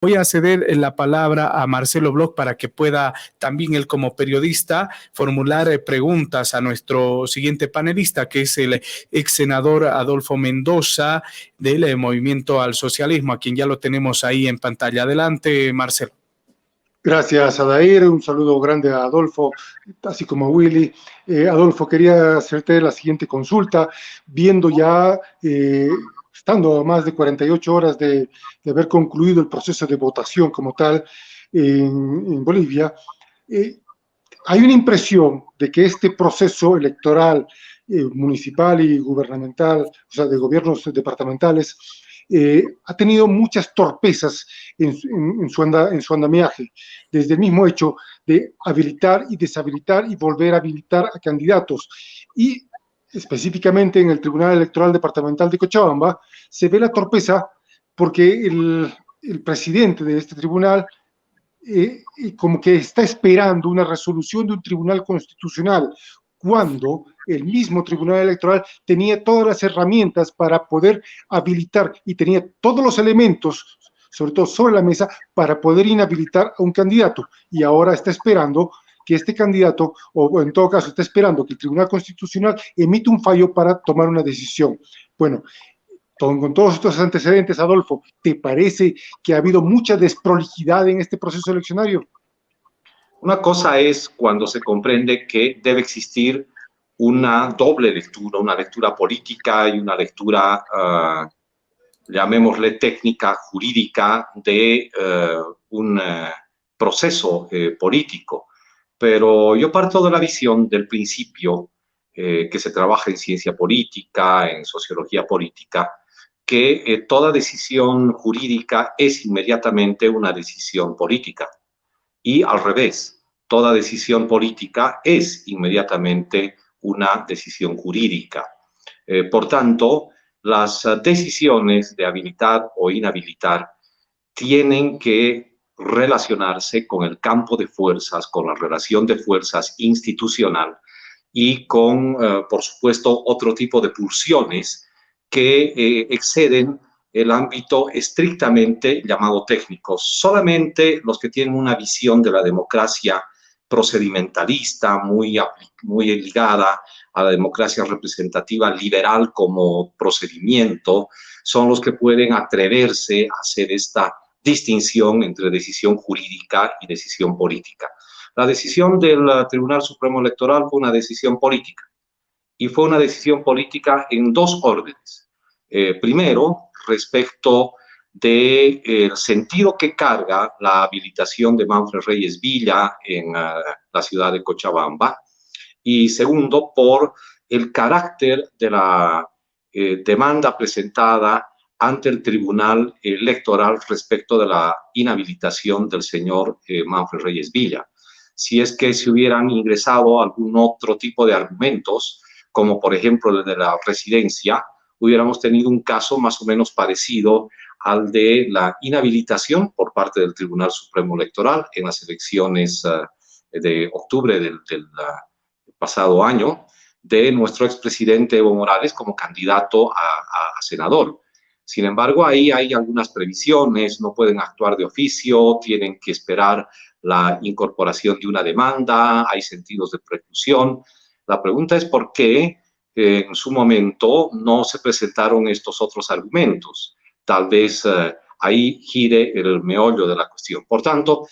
Voy a ceder la palabra a Marcelo Bloch para que pueda también él como periodista formular preguntas a nuestro siguiente panelista, que es el ex senador Adolfo Mendoza del Movimiento al Socialismo, a quien ya lo tenemos ahí en pantalla. Adelante, Marcelo. Gracias, Adair. Un saludo grande a Adolfo, así como a Willy. Adolfo, quería hacerte la siguiente consulta, viendo ya, estando a más de 48 horas de haber concluido el proceso de votación como tal en Bolivia. Hay una impresión de que este proceso electoral municipal y gubernamental, o sea, de gobiernos departamentales, ha tenido muchas torpezas en su andamiaje, desde el mismo hecho de habilitar y deshabilitar y volver a habilitar a candidatos. Y específicamente en el Tribunal Electoral Departamental de Cochabamba se ve la torpeza porque el presidente de este tribunal como que está esperando una resolución de un tribunal constitucional, cuando el mismo tribunal electoral tenía todas las herramientas para poder habilitar y tenía todos los elementos, sobre todo sobre la mesa, para poder inhabilitar a un candidato. Y ahora está esperando que este candidato, o en todo caso está esperando que el Tribunal Constitucional emita un fallo para tomar una decisión. Bueno, con todos estos antecedentes, Adolfo, ¿te parece que ha habido mucha desprolijidad en este proceso eleccionario? Una cosa es cuando se comprende que debe existir una doble lectura, una lectura política y una lectura, llamémosle técnica, jurídica, de un proceso político. Pero yo parto de la visión del principio que se trabaja en ciencia política, en sociología política, que toda decisión jurídica es inmediatamente una decisión política. Y al revés, toda decisión política es inmediatamente una decisión jurídica. Por tanto, las decisiones de habilitar o inhabilitar tienen que relacionarse con el campo de fuerzas, con la relación de fuerzas institucional y con, por supuesto, otro tipo de pulsiones que exceden el ámbito estrictamente llamado técnico. Solamente los que tienen una visión de la democracia procedimentalista, muy ligada a la democracia representativa liberal como procedimiento, son los que pueden atreverse a hacer esta distinción entre decisión jurídica y decisión política. La decisión del Tribunal Supremo Electoral fue una decisión política, y fue una decisión política en dos órdenes. Primero, respecto del sentido que carga la habilitación de Manfred Reyes Villa en la ciudad de Cochabamba, y segundo, por el carácter de la demanda presentada ante el Tribunal Electoral respecto de la inhabilitación del señor Manfred Reyes Villa. Si es que se hubieran ingresado algún otro tipo de argumentos, como por ejemplo el de la residencia, hubiéramos tenido un caso más o menos parecido al de la inhabilitación por parte del Tribunal Supremo Electoral en las elecciones de octubre del pasado año, de nuestro expresidente Evo Morales como candidato a senador. Sin embargo, ahí hay algunas previsiones, no pueden actuar de oficio, tienen que esperar la incorporación de una demanda, hay sentidos de preclusión. La pregunta es por qué en su momento no se presentaron estos otros argumentos. Tal vez ahí gire el meollo de la cuestión. Por tanto,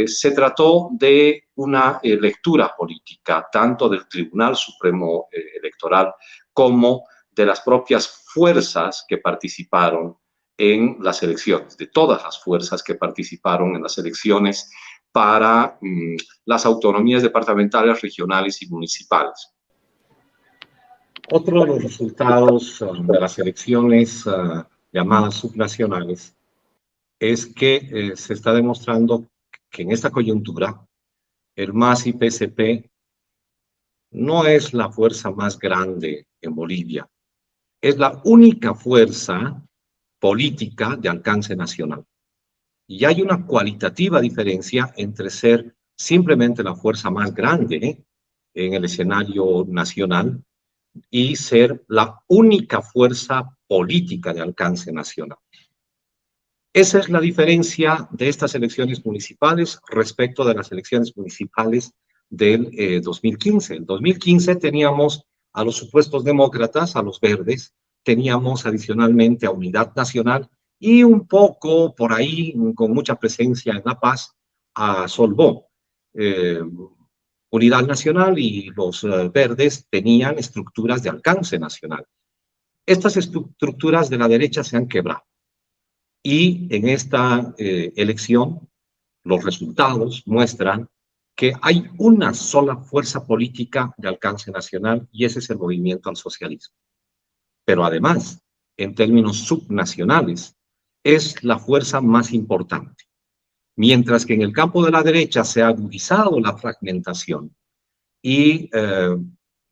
se trató de una lectura política, tanto del Tribunal Supremo Electoral como de las propias fuerzas que participaron en las elecciones, de todas las fuerzas que participaron en las elecciones para las autonomías departamentales, regionales y municipales. Otro de los resultados de las elecciones llamadas subnacionales es que se está demostrando que en esta coyuntura el MAS y PSP no es la fuerza más grande en Bolivia, es la única fuerza política de alcance nacional. Y hay una cualitativa diferencia entre ser simplemente la fuerza más grande en el escenario nacional y ser la única fuerza política de alcance nacional. Esa es la diferencia de estas elecciones municipales respecto de las elecciones municipales del 2015. En 2015 teníamos a los supuestos demócratas, a los verdes, teníamos adicionalmente a Unidad Nacional y un poco por ahí, con mucha presencia en La Paz, a Solvó. Unidad Nacional y los verdes tenían estructuras de alcance nacional. Estas estructuras de la derecha se han quebrado. Y en esta elección, los resultados muestran que hay una sola fuerza política de alcance nacional y ese es el movimiento al socialismo. Pero además, en términos subnacionales, es la fuerza más importante. Mientras que en el campo de la derecha se ha agudizado la fragmentación y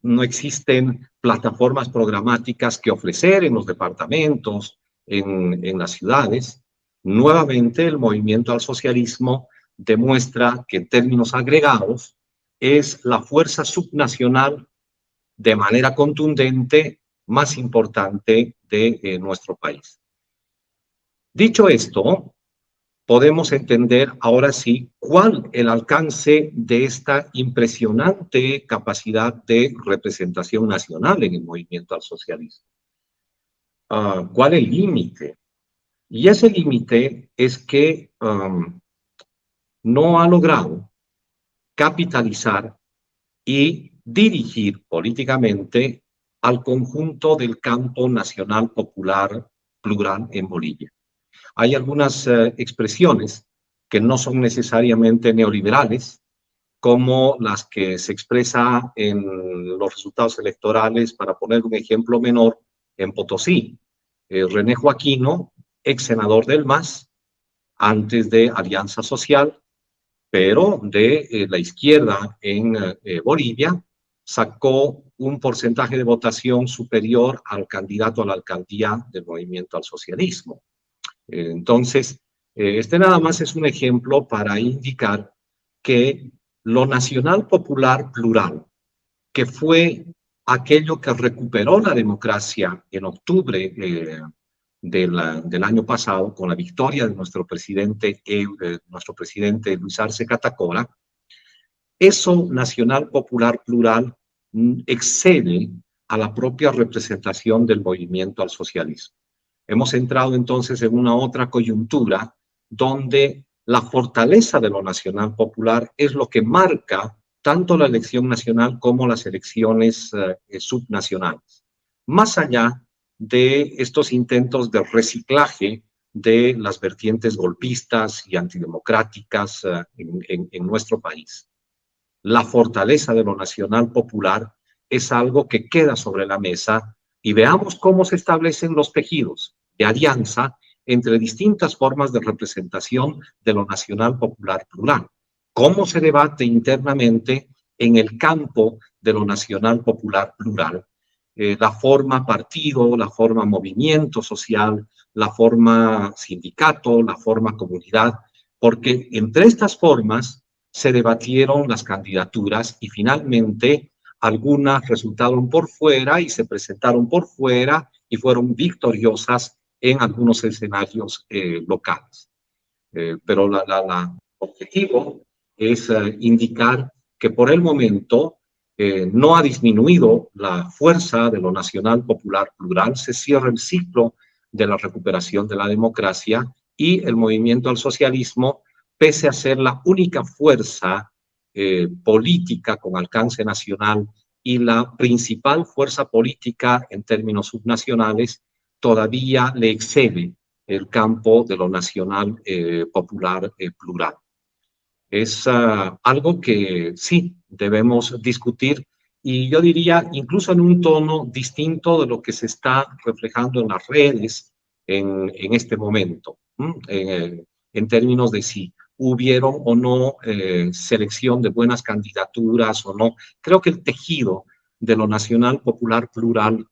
no existen plataformas programáticas que ofrecer en los departamentos, en las ciudades, nuevamente el movimiento al socialismo demuestra que en términos agregados es la fuerza subnacional de manera contundente más importante de nuestro país. Dicho esto, podemos entender ahora sí cuál el alcance de esta impresionante capacidad de representación nacional en el movimiento al socialismo. ¿Cuál es el límite? Y ese límite es que no ha logrado capitalizar y dirigir políticamente al conjunto del campo nacional popular plural en Bolivia. Hay algunas expresiones que no son necesariamente neoliberales, como las que se expresa en los resultados electorales, para poner un ejemplo menor, en Potosí. René Joaquino, ex senador del MAS, antes de Alianza Social, pero de la izquierda en Bolivia, sacó un porcentaje de votación superior al candidato a la alcaldía del movimiento al socialismo. Entonces, este nada más es un ejemplo para indicar que lo nacional popular plural, que fue aquello que recuperó la democracia en octubre del año pasado con la victoria de nuestro presidente Luis Arce Catacora, eso nacional popular plural excede a la propia representación del movimiento al socialismo. Hemos entrado entonces en una otra coyuntura donde la fortaleza de lo nacional popular es lo que marca tanto la elección nacional como las elecciones subnacionales. Más allá de estos intentos de reciclaje de las vertientes golpistas y antidemocráticas en nuestro país. La fortaleza de lo nacional popular es algo que queda sobre la mesa y veamos cómo se establecen los tejidos de alianza entre distintas formas de representación de lo nacional popular plural. Cómo se debate internamente en el campo de lo nacional popular plural. La forma partido, la forma movimiento social, la forma sindicato, la forma comunidad, porque entre estas formas se debatieron las candidaturas y finalmente algunas resultaron por fuera y se presentaron por fuera y fueron victoriosas en algunos escenarios locales. Pero el objetivo es indicar que por el momento no ha disminuido la fuerza de lo nacional popular plural, se cierra el ciclo de la recuperación de la democracia y el movimiento al socialismo, pese a ser la única fuerza política con alcance nacional y la principal fuerza política en términos subnacionales, todavía le excede el campo de lo nacional popular plural. Es algo que sí debemos discutir y yo diría incluso en un tono distinto de lo que se está reflejando en las redes en este momento, en términos de si hubieron o no selección de buenas candidaturas o no. Creo que el tejido de lo nacional popular plural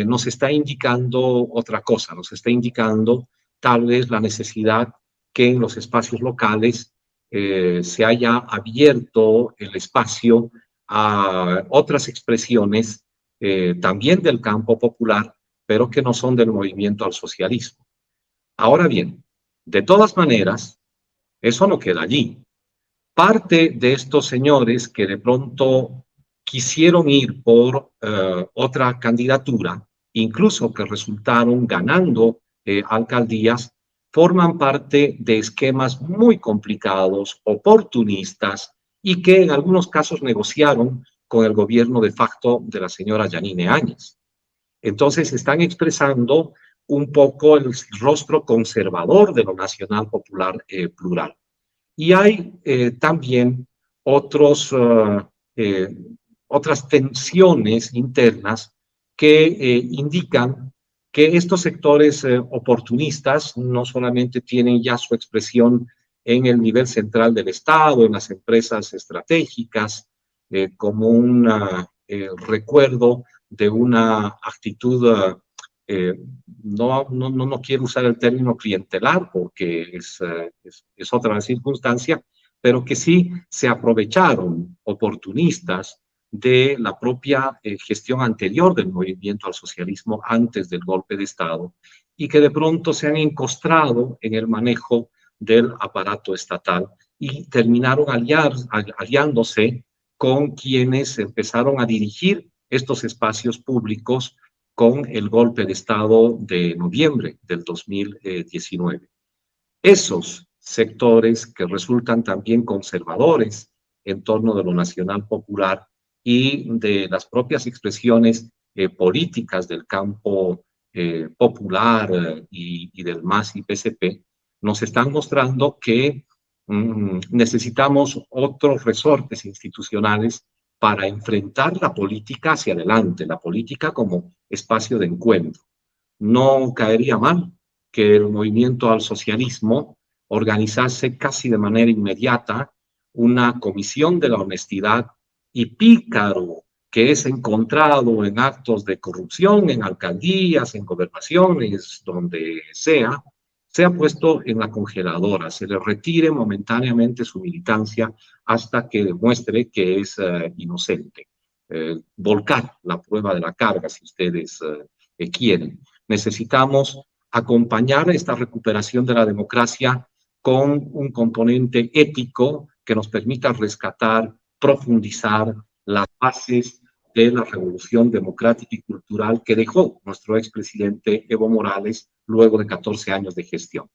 nos está indicando otra cosa, nos está indicando tal vez la necesidad que en los espacios locales se haya abierto el espacio a otras expresiones también del campo popular, pero que no son del movimiento al socialismo. Ahora bien, De todas maneras, eso no queda allí. Parte de estos señores que de pronto quisieron ir por otra candidatura, incluso que resultaron ganando alcaldías, forman parte de esquemas muy complicados, oportunistas, y que en algunos casos negociaron con el gobierno de facto de la señora Yanine Áñez. Entonces están expresando un poco el rostro conservador de lo nacional popular plural. Y hay también otras tensiones internas que indican que estos sectores oportunistas no solamente tienen ya su expresión en el nivel central del Estado, en las empresas estratégicas, como un recuerdo de una actitud, no quiero usar el término clientelar porque es otra circunstancia, pero que sí se aprovecharon oportunistas de la propia gestión anterior del movimiento al socialismo antes del golpe de Estado y que de pronto se han encostrado en el manejo del aparato estatal y terminaron aliándose con quienes empezaron a dirigir estos espacios públicos con el golpe de Estado de noviembre del 2019. Esos sectores que resultan también conservadores en torno de lo nacional popular y de las propias expresiones políticas del campo popular y del MAS y PSP, nos están mostrando que necesitamos otros resortes institucionales para enfrentar la política hacia adelante, la política como espacio de encuentro. No caería mal que el movimiento al socialismo organizase casi de manera inmediata una comisión de la honestidad y pícaro que es encontrado en actos de corrupción, en alcaldías, en gobernaciones, donde sea puesto en la congeladora, se le retire momentáneamente su militancia hasta que demuestre que es inocente. Volcar la prueba de la carga, si ustedes quieren. Necesitamos acompañar esta recuperación de la democracia con un componente ético que nos permita rescatar, profundizar las bases de la revolución democrática y cultural que dejó nuestro expresidente Evo Morales luego de 14 años de gestión.